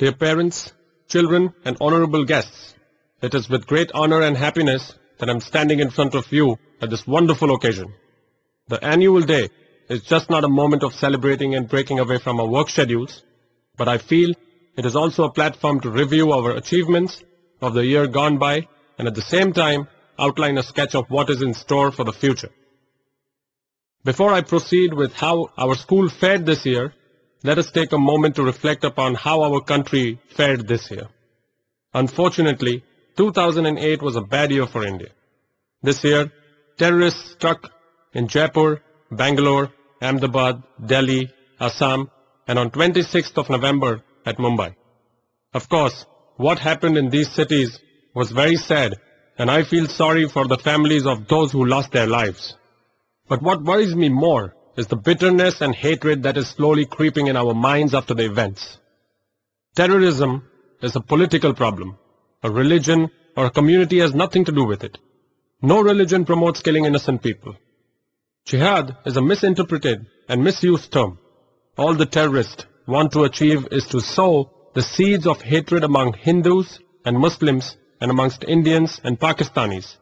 Dear parents, children, and honorable guests, it is with great honor and happiness that I am standing in front of you at this wonderful occasion. The annual day is just not a moment of celebrating and breaking away from our work schedules, but I feel it is also a platform to review our achievements of the year gone by and at the same time outline a sketch of what is in store for the future. Before I proceed with how our school fared this year, let us take a moment to reflect upon how our country fared this year. Unfortunately, 2008 was a bad year for India. This year, terrorists struck in Jaipur, Bangalore, Ahmedabad, Delhi, Assam, and on 26th of November at Mumbai. Of course, what happened in these cities was very sad, and I feel sorry for the families of those who lost their lives. But what worries me more is the bitterness and hatred that is slowly creeping in our minds after the events. Terrorism is a political problem. A religion or a community has nothing to do with it. No religion promotes killing innocent people. Jihad is a misinterpreted and misused term. All the terrorists want to achieve is to sow the seeds of hatred among Hindus and Muslims and amongst Indians and Pakistanis.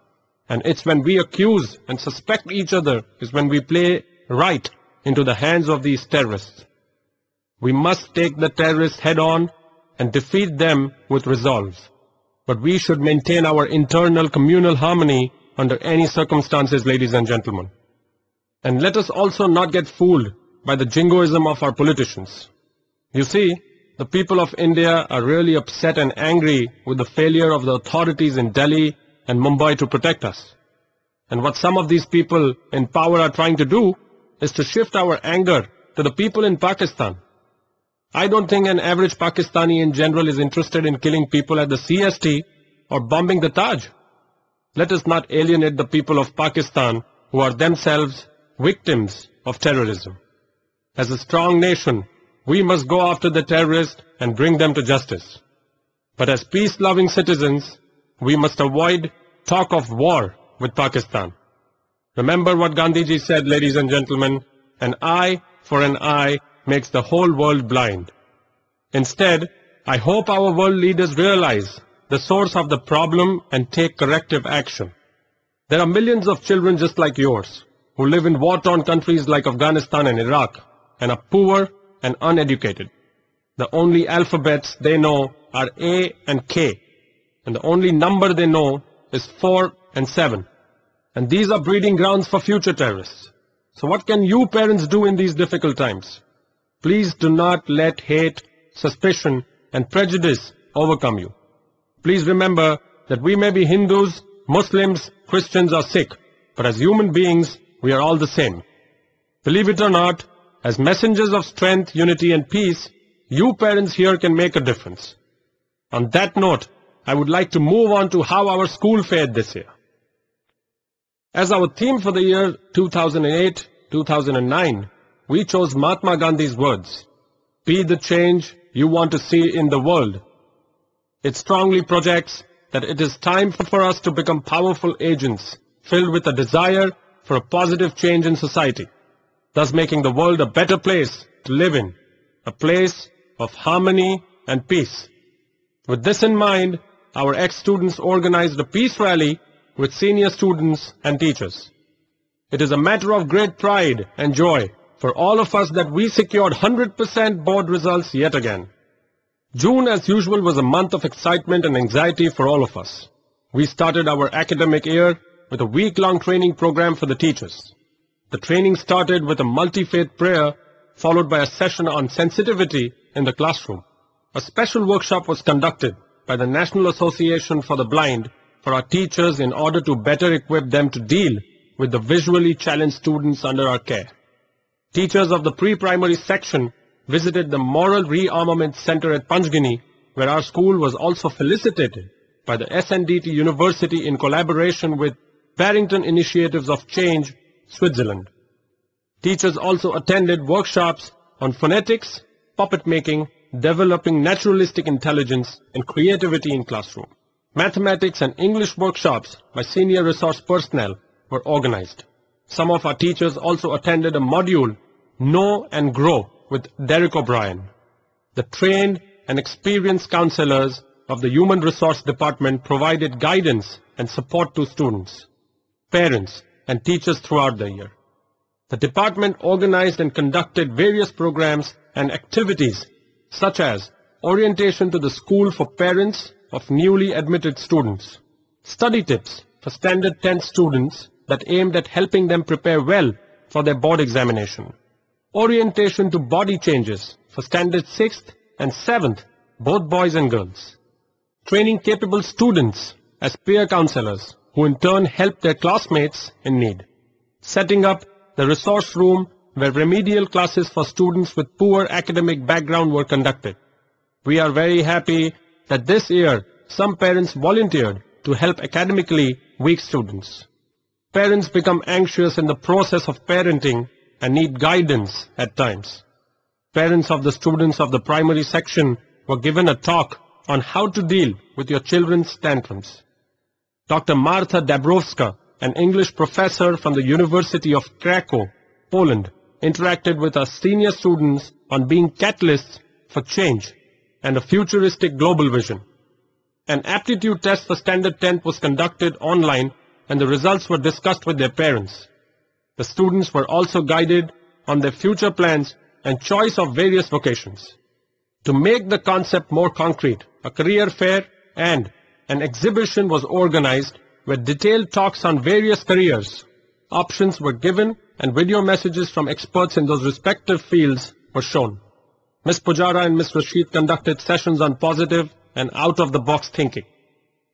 And it's when we accuse and suspect each other is when we play right into the hands of these terrorists. We must take the terrorists head on and defeat them with resolve. But we should maintain our internal communal harmony under any circumstances, ladies and gentlemen. And let us also not get fooled by the jingoism of our politicians. You see, the people of India are really upset and angry with the failure of the authorities in Delhi and Mumbai to protect us. And what some of these people in power are trying to do is to shift our anger to the people in Pakistan. I don't think an average Pakistani in general is interested in killing people at the CST or bombing the Taj. Let us not alienate the people of Pakistan who are themselves victims of terrorism. As a strong nation, we must go after the terrorists and bring them to justice. But as peace-loving citizens, we must avoid talk of war with Pakistan. Remember what Gandhiji said, ladies and gentlemen, an eye for an eye makes the whole world blind. Instead, I hope our world leaders realize the source of the problem and take corrective action. There are millions of children just like yours who live in war-torn countries like Afghanistan and Iraq and are poor and uneducated. The only alphabets they know are A and K, and the only number they know is 4 and 7. And these are breeding grounds for future terrorists. So what can you parents do in these difficult times? Please do not let hate, suspicion, and prejudice overcome you. Please remember that we may be Hindus, Muslims, Christians, or Sikh, but as human beings, we are all the same. Believe it or not, as messengers of strength, unity, and peace, you parents here can make a difference. On that note, I would like to move on to how our school fared this year. As our theme for the year 2008-2009, we chose Mahatma Gandhi's words, "Be the change you want to see in the world." It strongly projects that it is time for us to become powerful agents filled with a desire for a positive change in society, thus making the world a better place to live in, a place of harmony and peace. With this in mind, our ex-students organized a peace rally with senior students and teachers. It is a matter of great pride and joy for all of us that we secured 100% board results yet again. June, as usual, was a month of excitement and anxiety for all of us. We started our academic year with a week-long training program for the teachers. The training started with a multi-faith prayer, followed by a session on sensitivity in the classroom. A special workshop was conducted by the National Association for the Blind for our teachers in order to better equip them to deal with the visually challenged students under our care. Teachers of the pre-primary section visited the Moral Rearmament Center at Panchgini, where our school was also felicitated by the SNDT University in collaboration with Barrington Initiatives of Change, Switzerland. Teachers also attended workshops on phonetics, puppet making, developing naturalistic intelligence and creativity in classroom. Mathematics and English workshops by senior resource personnel were organized. Some of our teachers also attended a module, Know and Grow, with Derek O'Brien. The trained and experienced counselors of the Human Resource Department provided guidance and support to students, parents, and teachers throughout the year. The department organized and conducted various programs and activities such as orientation to the school for parents of newly admitted students, study tips for Standard 10 students that aimed at helping them prepare well for their board examination, orientation to body changes for Standard 6th and 7th, both boys and girls, training capable students as peer counselors who in turn helped their classmates in need, setting up the resource room where remedial classes for students with poor academic background were conducted. We are very happy that this year some parents volunteered to help academically weak students. Parents become anxious in the process of parenting and need guidance at times. Parents of the students of the primary section were given a talk on how to deal with your children's tantrums. Dr. Marta Dabrowska, an English professor from the University of Krakow, Poland, interacted with our senior students on being catalysts for change and a futuristic global vision. An aptitude test for Standard 10 was conducted online and the results were discussed with their parents. The students were also guided on their future plans and choice of various vocations. To make the concept more concrete, a career fair and an exhibition was organized where detailed talks on various careers, options were given and video messages from experts in those respective fields were shown. Ms. Pujara and Ms. Rashid conducted sessions on positive and out-of-the-box thinking.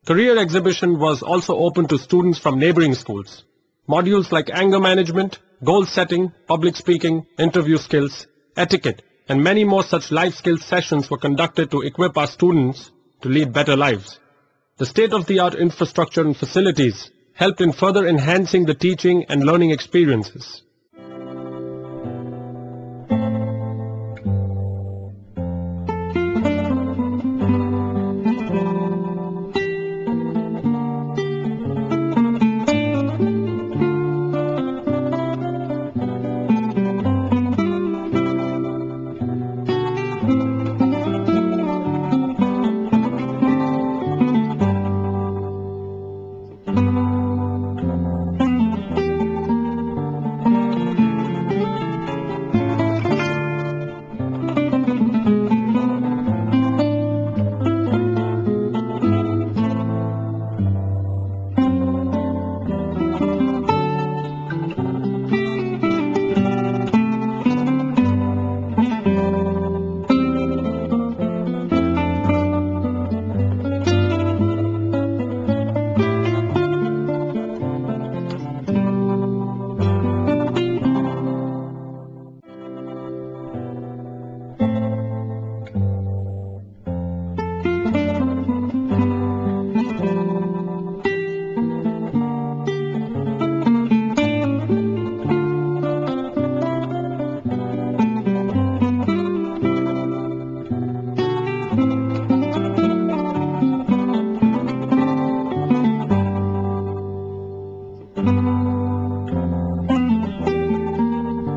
Career exhibition was also open to students from neighboring schools. Modules like anger management, goal setting, public speaking, interview skills, etiquette, and many more such life skills sessions were conducted to equip our students to lead better lives. The state-of-the-art infrastructure and facilities helped in further enhancing the teaching and learning experiences.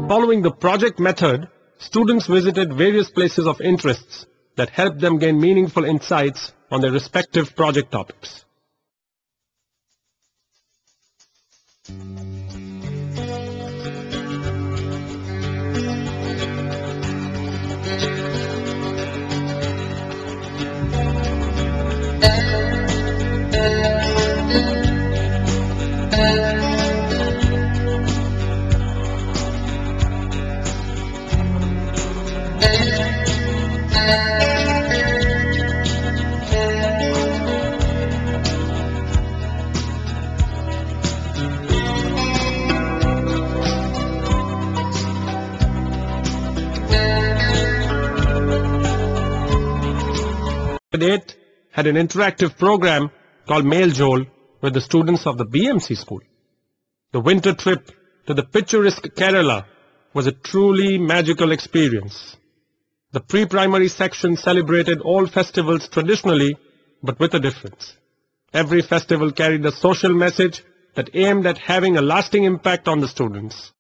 Following the project method, students visited various places of interests that helped them gain meaningful insights on their respective project topics. It had an interactive program called Mail Joel with the students of the BMC school. The winter trip to the picturesque Kerala was a truly magical experience. The pre-primary section celebrated all festivals traditionally, but with a difference. Every festival carried a social message that aimed at having a lasting impact on the students.